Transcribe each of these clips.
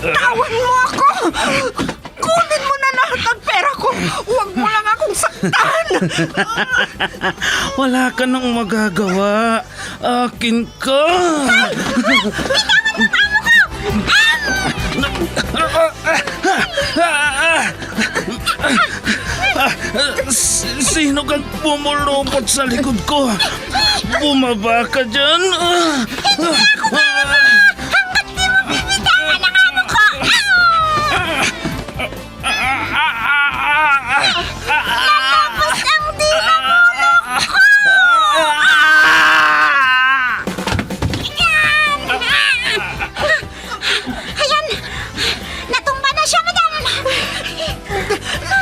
Bitawan mo ako! Kunin mo na lahat ng pera ko! Huwag mo lang akong saktan! Wala ka nang magagawa. Akin ka. Sino kang pumulupot sa likod ko? Bumaba ka dyan. Ayan! Natumba na siya, madam!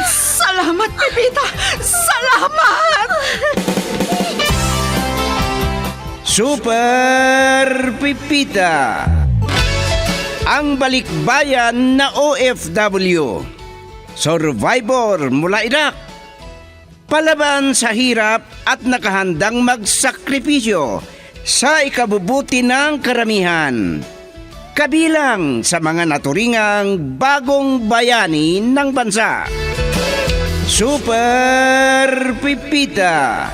Salamat, Pepita! Salamat! Super Pipita, ang balikbayan na OFW, survivor mula Iraq, palaban sa hirap at nakahandang magsakripisyo sa ikabubuti ng karamihan, kabilang sa mga naturingang bagong bayani ng bansa. Super Pipita,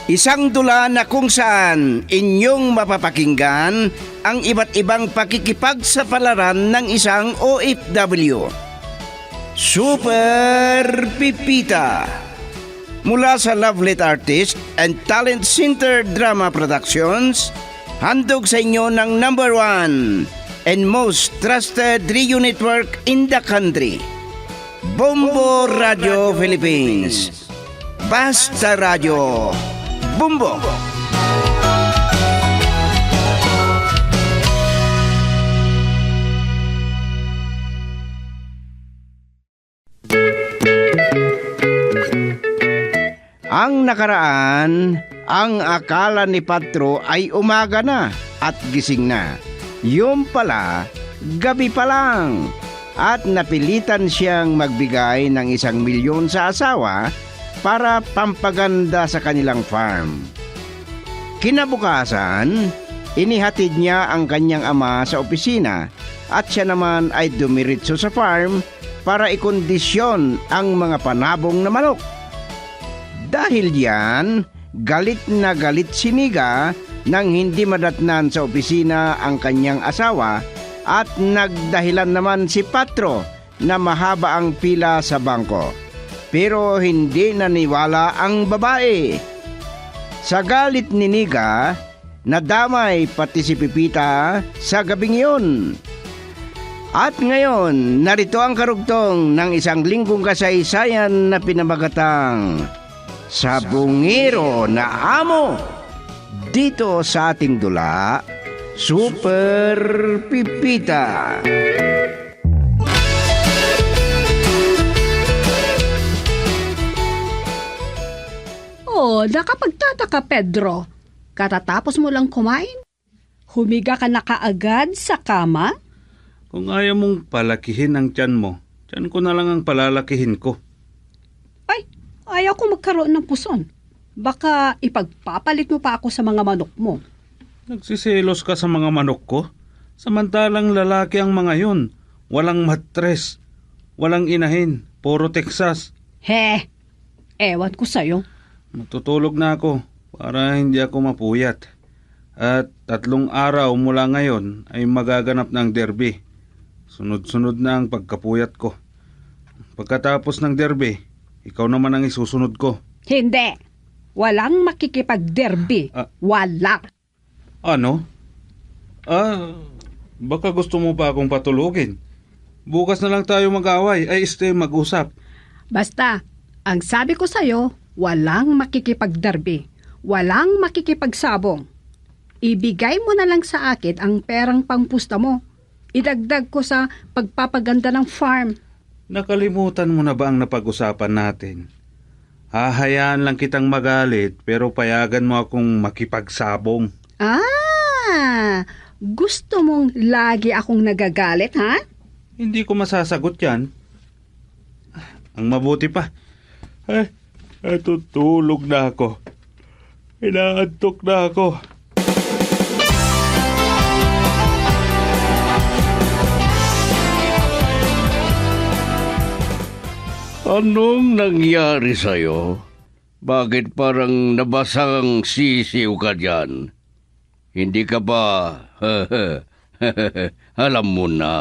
isang dula na kung saan inyong mapapakinggan ang iba't ibang pakikipagsapalaran ng isang OFW. Super Pipita, mula sa Lovelet Artist and Talent Center Drama Productions, handog sa inyo ng #1 and most trusted radio network in the country, Bombo Radio Philippines. Basta Radio Bombo. Ang nakaraan, ang akala ni Patro ay umaga na at gising na. Yun pala, gabi pa lang. At napilitan siyang magbigay ng 1 milyon sa asawa para pampaganda sa kanilang farm. Kinabukasan, inihatid niya ang kanyang ama sa opisina at siya naman ay dumiritso sa farm para ikondisyon ang mga panabong na manok. Dahil diyan, galit na galit si Niga nang hindi madatnan sa opisina ang kanyang asawa at nagdahilan naman si Patro na mahaba ang pila sa bangko. Pero hindi naniwala ang babae. Sa galit ni Niga, nadamay pati si Pipita sa gabing iyon. At ngayon, narito ang karugtong ng 1 linggong kasaysayan na pinamagatang Sabungero na Amo, dito sa ating dula, Super Pipita. Oh, nakapagtataka, Pedro. Katatapos mo lang kumain? Humiga ka na kaagad sa kama? Kung ayaw mong palakihin ang tiyan mo, tiyan ko na lang ang palalakihin ko. Ay, ayaw ko magkaroon ng puson. Baka ipagpapalit mo pa ako sa mga manok mo. Nagsiselos ka sa mga manok ko? Samantalang lalaki ang mga yun. Walang matres, walang inahin, puro Texas. He, ewan ko sa'yo. Matutulog na ako para hindi ako mapuyat. At 3 araw mula ngayon ay magaganap ng derby. Sunod-sunod na ang pagkapuyat ko. Pagkatapos ng derby, ikaw naman ang isusunod ko. Hindi. Walang makikipag-derby. Wala. Ano? Baka gusto mo pa akong patulugin. Bukas na lang tayo mag-away. Ay, mag-usap. Basta, ang sabi ko sa'yo, walang makikipag-derby. Walang makikipagsabong. Ibigay mo na lang sa akin ang perang pangpusta mo. Idagdag ko sa pagpapaganda ng farm. Nakalimutan mo na ba ang napag-usapan natin? Hahayaan lang kitang magalit pero payagan mo akong makipagsabong. Gusto mong lagi akong nagagalit, ha? Hindi ko masasagot yan. Ang mabuti pa. Tutulog na ako. Inaantok na ako. Anong nangyari sa'yo? Bakit parang nabasang sisiw ka dyan? Hindi ka ba... alam mo na.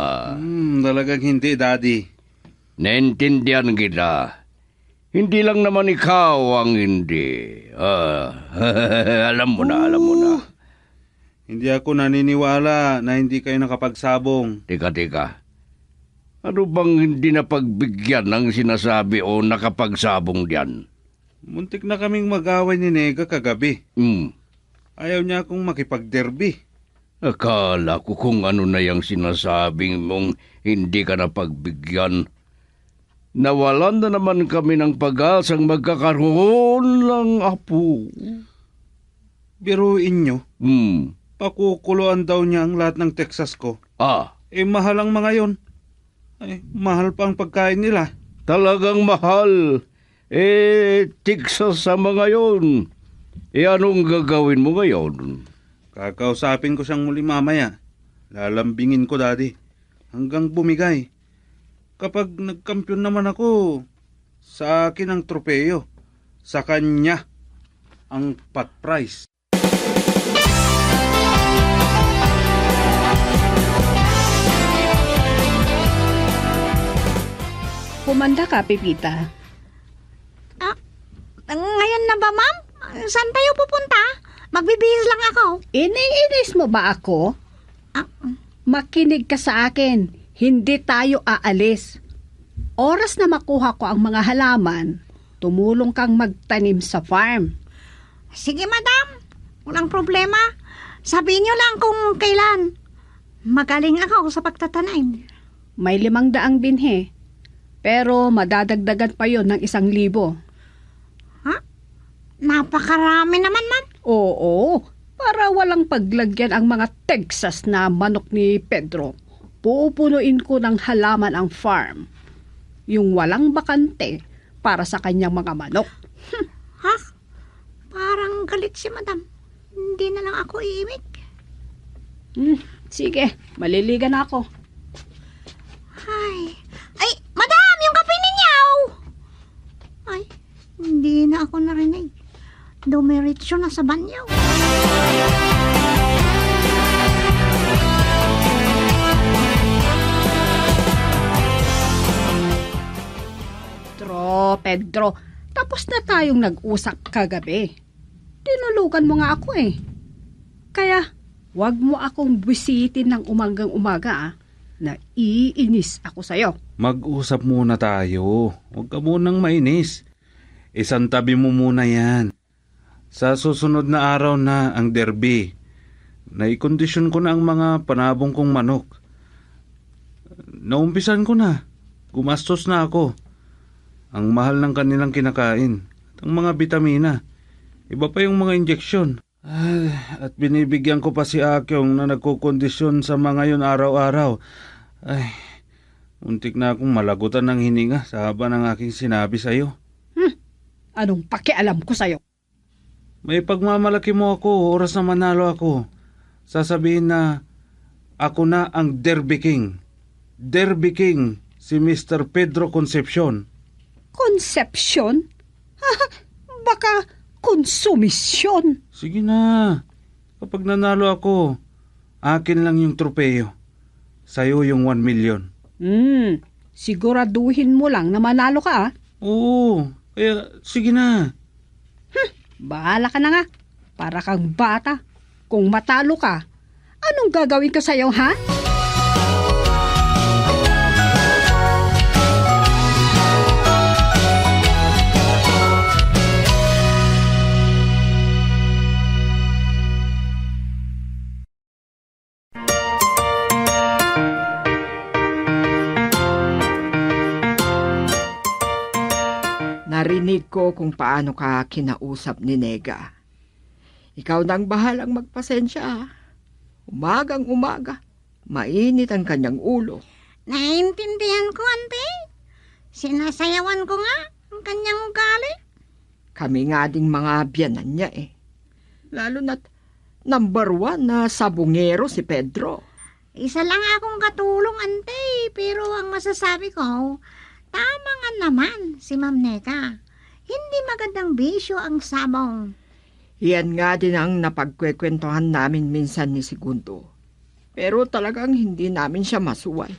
Talagang hindi, Daddy. Naintindihan kita. Hindi lang naman ikaw ang hindi. Alam mo na. Hindi ako naniniwala na hindi kayo nakapagsabong. Teka. Ano bang hindi napagbigyan ng sinasabi o nakapagsabong diyan? Muntik na kaming mag-away ni Nega kagabi. Ayaw niya akong makipag-derby. Akala ko kung ano na yung sinasabing mong hindi ka napagbigyan. Nawalan na naman kami ng pag-asang magkakaroon ng apo. Biruin nyo, Hmm. pakukuluan daw niya ang lahat ng Texas ko. Mahal ang mga yon. Mahal pa ang pagkain nila. Talagang mahal. Texas sa mga yon. Anong gagawin mo ngayon? Kakausapin ko siyang muli mamaya. Lalambingin ko, Daddy. Hanggang bumigay. Kapag nagkampiyon naman ako, sa akin ang tropeyo. Sa kanya, ang pot price. Humanda ka, Pepita. Ngayon na ba, ma'am? Saan tayo pupunta? Magbibihis lang ako. Inis mo ba ako? Makinig ka sa akin. Hindi tayo aalis. Oras na makuha ko ang mga halaman, tumulong kang magtanim sa farm. Sige, madam. Walang problema. Sabihin niyo lang kung kailan. Magaling ako sa pagtatanim. May 500 binhe. Pero madadagdagan pa yon ng 1,000. Napakarami naman, ma'am. Oo, para walang paglagyan ang mga Texas na manok ni Pedro. Pupunuin ko ng halaman ang farm. Yung walang bakante para sa kanyang mga manok. Ha? Parang galit si madam. Hindi na lang ako iimik. Sige, maliligan na ako. Ay, madam, yung kape ninyo! Ay, hindi na ako narinig. Dumiretso na sa banyo. Pedro, tapos na tayong nag-usap kagabi. Tinulugan mo nga ako eh. Kaya, wag mo akong bisitin ng umagang-umaga na iinis ako sa'yo. Mag-usap muna tayo. Huwag ka munang mainis. Isang tabi mo muna yan. Sa susunod na araw na ang derby, naikondisyon ko na ang mga panabong kong manok. Naumpisan ko na. Gumastos na ako. Ang mahal ng kanilang kinakain. At ang mga bitamina. Iba pa yung mga injeksyon. At binibigyan ko pa si Akyong na nagkukondisyon sa mga yun araw-araw. Muntik na akong malagutan ng hininga sa haba ng aking sinabi sa'yo. Anong pakialam ko sa'yo? May pagmamalaki mo ako, oras na manalo ako. Sasabihin na ako na ang Derby King. Derby King, si Mr. Pedro Concepcion. Conception? Baka konsumisyon. Sige na. Kapag nanalo ako, akin lang yung tropeyo. Sa'yo yung 1 million. Siguraduhin mo lang na manalo ka. Oo, kaya sige na. Bahala ka na nga. Para kang bata. Kung matalo ka, anong gagawin ko sa'yo, ha? Narinig ko kung paano ka kinausap ni Nega. Ikaw nang bahalang magpasensya. Umagang-umaga, mainit ang kanyang ulo. Naiintindihan ko, ante. Sinasayawan ko nga ang kanyang ugali. Kami nga ding mga biyanan niya eh. Lalo na't number 1 na sabungero si Pedro. Isa lang akong katulong, ante. Pero ang masasabi ko, Tama nga naman si Ma'am Neka. Hindi magandang bisyo ang sabong. Yan nga din ang napagkwekwentuhan namin minsan ni Segundo. Pero talagang hindi namin siya masuway.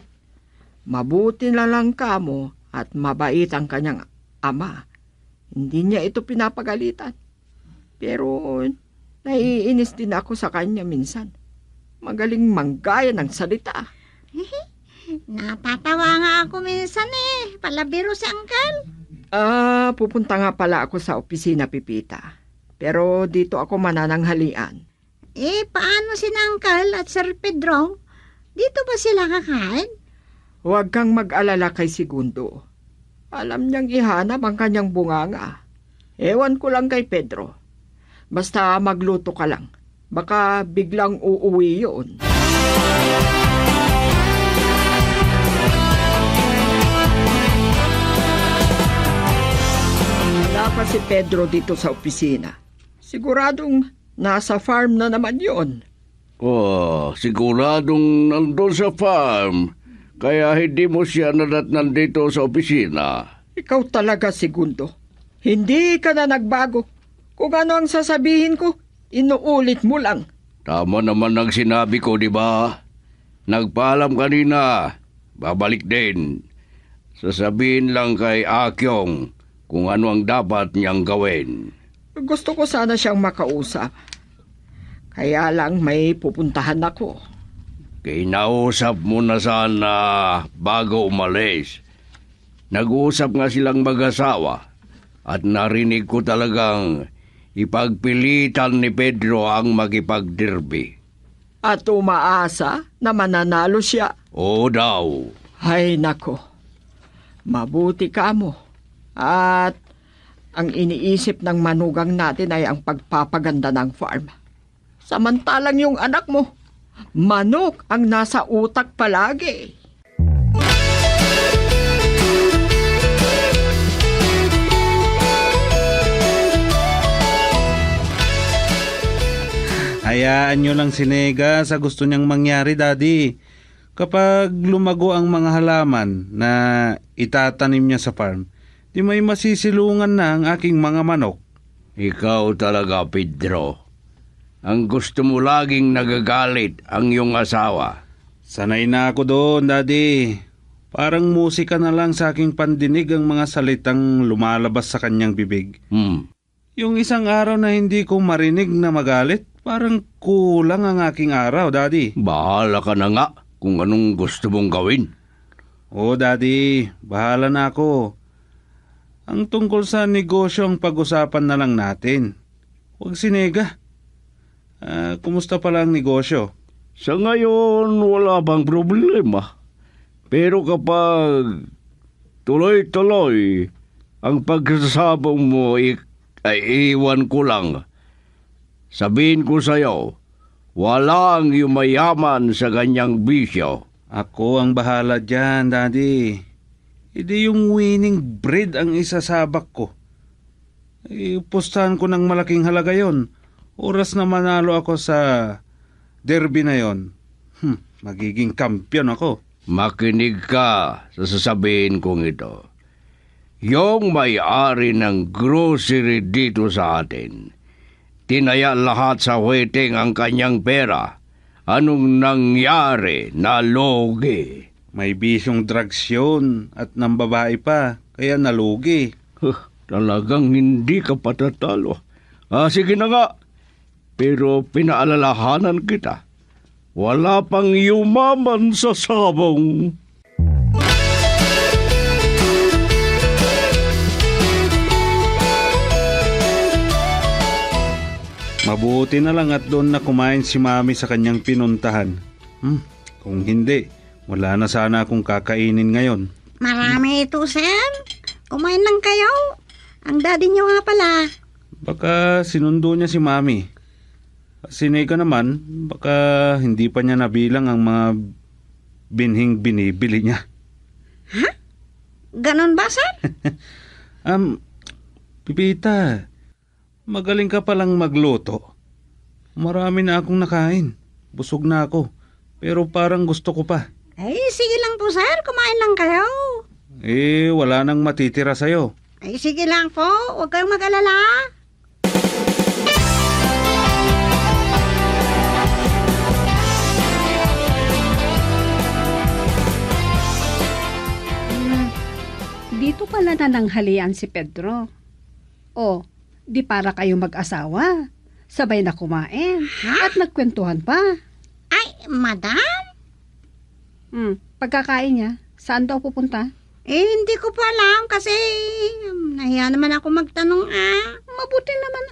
Mabuti na lang kamo at mabait ang kanyang ama. Hindi niya ito pinapagalitan. Pero naiinis din ako sa kanya minsan. Magaling manggaya ng salita. Natatawa nga ako minsan Palabiro si Uncle. Pupunta nga pala ako sa opisina, Pipita. Pero dito ako manananghalian. Paano si Uncle at Sir Pedro? Dito ba sila kakain? Huwag kang mag-alala kay Segundo. Alam niyang ihanap ang kanyang bunganga. Ewan ko lang kay Pedro. Basta magluto ka lang. Baka biglang uuwi yun. Wala pa si Pedro dito sa opisina. Siguradong nasa farm na naman yon. Siguradong nandun sa farm. Kaya hindi mo siya nandito sa opisina. Ikaw talaga, Segundo. Hindi ka na nagbago. Kung ano ang sasabihin ko, inuulit mo lang. Tama naman ang sinabi ko, di ba? Nagpaalam kanina. Babalik din. Sasabihin lang kay Akyong kung ano ang dapat niyang gawin. Gusto ko sana siyang makausap. Kaya lang may pupuntahan ako. Kinausap mo na sana bago umalis. Nag-uusap nga silang mag-asawa at narinig ko talagang ipagpilitan ni Pedro ang makipagderby. At umaasa na mananalo siya. Oo daw. Hay nako, mabuti ka mo. At ang iniisip ng manugang natin ay ang pagpapaganda ng farm. Samantalang yung anak mo, manok ang nasa utak palagi. Hayaan nyo lang si Nega sa gusto niyang mangyari, Daddy. Kapag lumago ang mga halaman na itatanim niya sa farm, di may masisilungan na ang aking mga manok. Ikaw talaga, Pedro. Ang gusto mo laging nagagalit ang iyong asawa. Sanay na ako doon, Daddy. Parang musika na lang sa aking pandinig ang mga salitang lumalabas sa kanyang bibig. Yung isang araw na hindi ko marinig na magalit, parang kulang ang aking araw, Daddy. Bahala ka na nga kung anong gusto mong gawin. Oo, Daddy. Bahala na ako. Ang tungkol sa negosyo ang pag-usapan na lang natin. Huwag si Nega. Kumusta pala ang negosyo? Sa ngayon, wala bang problema. Pero kapag tuloy-tuloy ang pagsasabong mo ay iwan ko lang. Sabihin ko sa'yo, walang yumayaman sa ganyang bisyo. Ako ang bahala dyan, Daddy. Hindi yung winning bread ang isasabak ko. Pustahan ko ng malaking halaga yon. Oras na manalo ako sa derby na yon. Magiging kampiyon ako. Makinig ka sa sasabihin kong ito. Yung may-ari ng grocery dito sa atin, tinaya lahat sa waiting ang kanyang pera. Anong nangyari? Nalugi. May bisyong drugs yun at ng babae pa, kaya nalugi. Talagang hindi ka patatalo. Sige na nga. Pero pinaalalahanan kita. Wala pang yumaman sa sabong. Mabuti na lang at doon na kumain si Mami sa kanyang pinuntahan. Kung hindi, wala na sana akong kakainin ngayon. Marami ito, Sir. Kumain lang kayo. Ang daddy niyo nga pala. Baka sinundo niya si Mami. Si Nega naman, baka hindi pa niya nabilang ang mga binhing binibili niya. Ganon ba, Sir? Pipita, magaling ka palang magluto. Marami na akong nakain. Busog na ako. Pero parang gusto ko pa. Sige lang po, Sir. Kumain lang kayo. wala nang matitira sa'yo. Ay, sige lang po. Huwag kayong mag-alala. Dito pala nananghalian si Pedro. O, di para kayo mag-asawa. Sabay na kumain at nagkwentuhan pa. Ay, madam? Pagkakain niya, saan daw pupunta? Hindi ko pa alam kasi nahiya naman ako magtanong Mabuti naman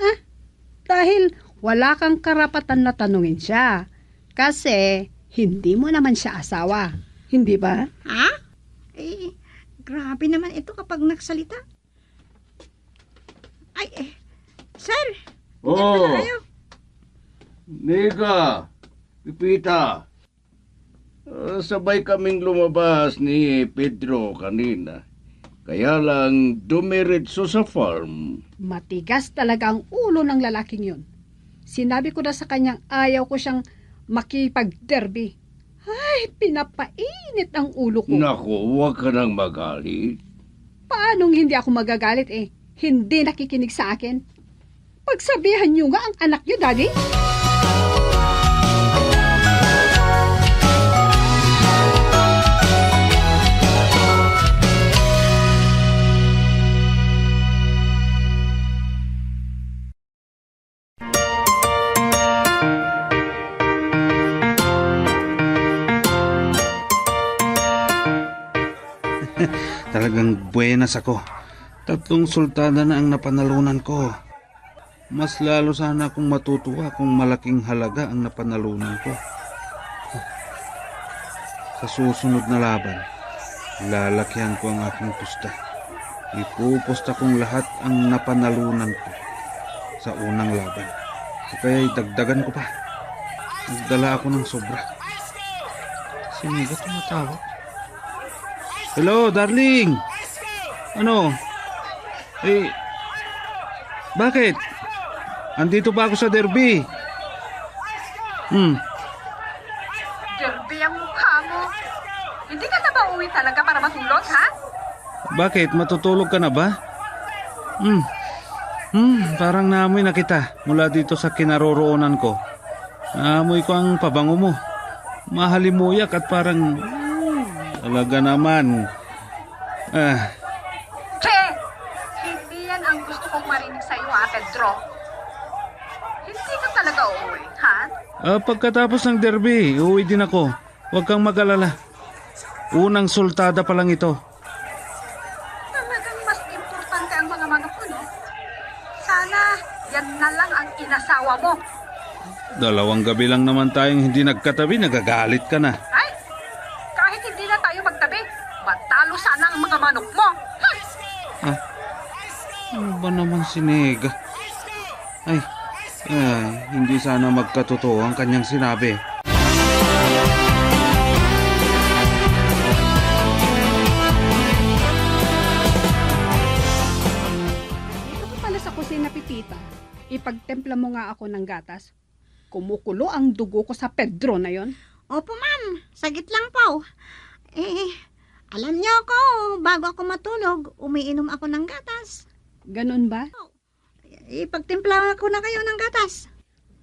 Dahil wala kang karapatan na tanungin siya. Kasi hindi mo naman siya asawa. Hindi ba? Ha? Grabe naman ito kapag nagsalita. Ay, sir. Diyan pala kayo. Nika, Pipita, sabay kaming lumabas ni Pedro kanina. Kaya lang dumiretso sa farm. Matigas talaga ang ulo ng lalaking yun. Sinabi ko na sa kanyang ayaw ko siyang makipag-derby. Ay, pinapainit ang ulo ko. Naku, huwag ka nang magalit. Paanong hindi ako magagalit Hindi nakikinig sa akin. Pagsabihan niyo nga ang anak niyo, Daddy. Talagang buenas ako. 3 sultada na ang napanalunan ko. Mas lalo sana akong matutuwa kung malaking halaga ang napanalunan ko. Sa susunod na laban, lalakyan ko ang aking pusta. Ipupusta kong lahat ang napanalunan ko sa unang laban. Kaya dagdagan ko pa. Nagdala ako ng sobra. Si Mega tumatawag. Hello, darling! Ano? Bakit? Andito pa ako sa derby. Derby ang mukha mo. Hindi ka na ba uwi talaga para matulog, ha? Bakit? Matutulog ka na ba? Parang naamoy na kita mula dito sa kinaroroonan ko. Naamoy ko ang pabango mo. Mahalimuyak at parang... talaga naman. Che! Hindi yan ang gusto kong marinig sa'yo, ha, Pedro? Hindi ka talaga uuwi, ha? Pagkatapos ng derby, uuwi din ako. Huwag kang mag-alala. Unang sultada pa lang ito. Talagang mas importante ang mga manok ko, no? Sana yan na lang ang inasawa mo. 2 gabi lang naman tayong hindi nagkatabi, nagagalit ka na. Ay! Kahit hindi na tayo magtabi, matalo sana ang mga manok mo. Ano ba naman si Nega? Ay, hindi sana magkatotoo ang kanyang sinabi. Dito ko pala sa kusina, Pipita. Ipagtempla mo nga ako ng gatas. Kumukulo ang dugo ko sa Pedro na yon. Opo, ma'am. Sagit lang po. Alam niyo ako, bago ako matulog, umiinom ako ng gatas. Ganun ba? Ipagtimpla ko na kayo ng gatas.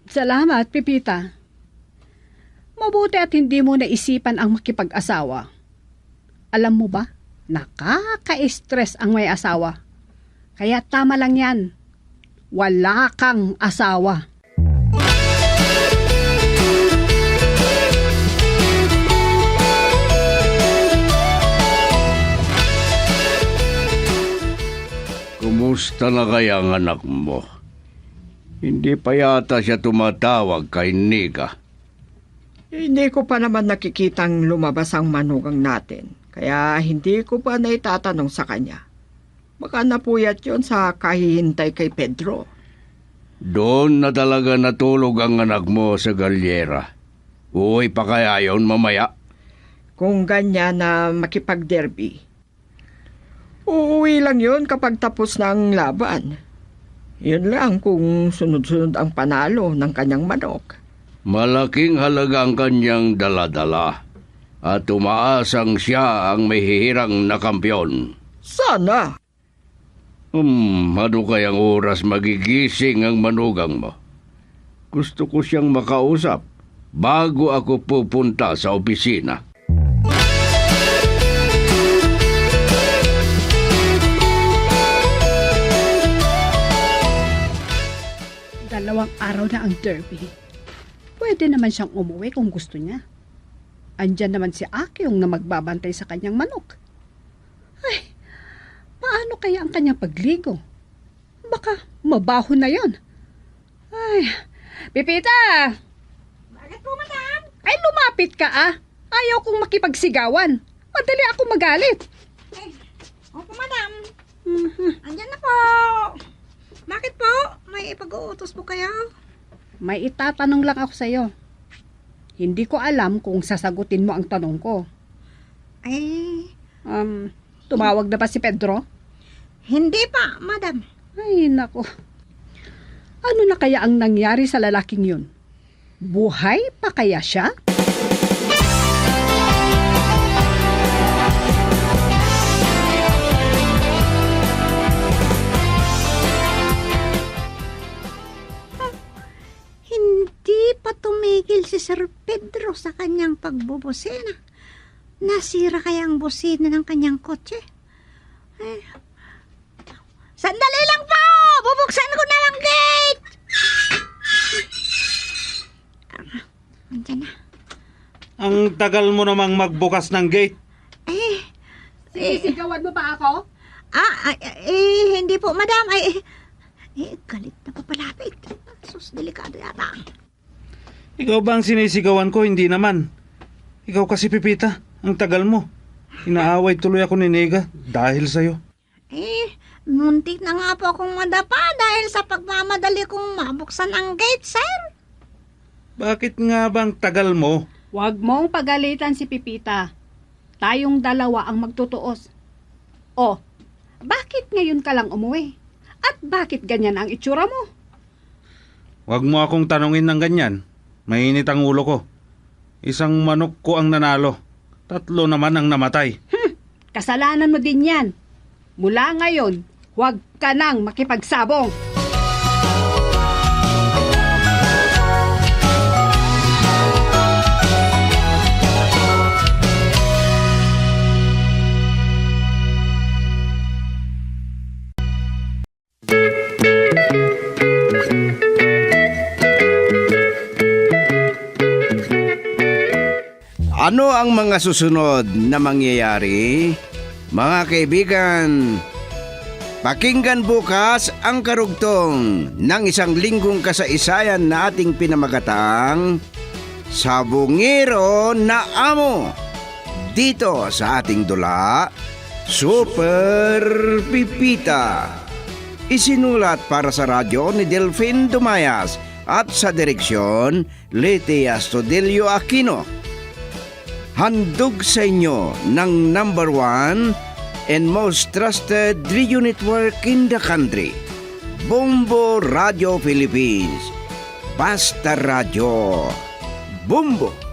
Salamat, Pipita. Mabuti at hindi mo naisipan ang makipag-asawa. Alam mo ba, nakaka-stress ang may asawa. Kaya tama lang yan. Wala kang asawa. Kumusta na kaya ang anak mo? Hindi pa yata siya tumatawag kay Nika. Hindi ko pa naman nakikitang lumabas ang manugang natin. Kaya hindi ko pa naitatanong sa kanya. Baka napuyat yon sa kahihintay kay Pedro. Doon na talaga natulog ang anak mo sa galyera. Uwi pa kaya yon mamaya? Kung ganyan na makipag-derby, uuwi lang yun kapag tapos na ang laban. Yun lang kung sunod-sunod ang panalo ng kanyang manok. Malaking halaga ang kanyang dala-dala. at umaasang siya ang may hihirang na kampiyon. Sana. Ano kayang oras magigising ang manugang mo? Gusto ko siyang makausap bago ako pupunta sa opisina. Dalawang araw na ang derby. Pwede naman siyang umuwi kung gusto niya. Andyan naman si Akyong na magbabantay sa kanyang manok. Ay, paano kaya ang kanyang pagligo? Baka mabaho na yon. Ay, Pipita! Bakit po, madam? Ay, lumapit ka ah. Ayaw kong makipagsigawan. Madali ako magalit. Opo, madam. Andyan na po. Bakit po? May ipag-uutos po kayo? May itatanong lang ako sa'yo. Hindi ko alam kung sasagutin mo ang tanong ko. Ay, Tumawag na ba si Pedro? hindi pa, madam. Ay, nako. Ano na kaya ang nangyari sa lalaking yun? Buhay pa kaya siya? Hindi pa tumigil si Sir Pedro sa kanyang pagbubusina. Nasira kaya ang busina ng kanyang kotse? Ay. Sandali lang po! Bubuksan ko na ang gate! Andiyan na. Ang tagal mo namang magbukas ng gate. Sisigawan mo ba ako? Hindi po, madam. Galit na papalapit. Sus, delikado yata. Ikaw ba ang sinisigawan ko? Hindi naman. Ikaw kasi, Pipita. Ang tagal mo. Inaaway tuloy ako ni Nega dahil sa'yo. Muntik na nga po akong madapa dahil sa pagmamadali kong mabuksan ang gate, sir. Bakit nga bang tagal mo? Huwag mong pagalitan si Pipita. Tayong dalawa ang magtutuos. Oh, bakit ngayon ka lang umuwi? At bakit ganyan ang itsura mo? Huwag mo akong tanungin ng ganyan. Mainit ang ulo ko. Isang manok ko ang nanalo. 3 naman ang namatay. Kasalanan mo din yan. Mula ngayon, huwag ka nang makipagsabong. Ano ang mga susunod na mangyayari? Mga kaibigan, pakinggan bukas ang karugtong ng 1 linggong kasaysayan na ating pinamagatang Sabungero na Amo. Dito sa ating dula, Super Pipita. Isinulat para sa radyo ni Delfin Dumayas at sa direksyon Lete Astudillo Aquino. Handog sa inyo ng number 1 and most trusted radio network in the country, Bombo Radio Philippines. Basta Radio. Bombo!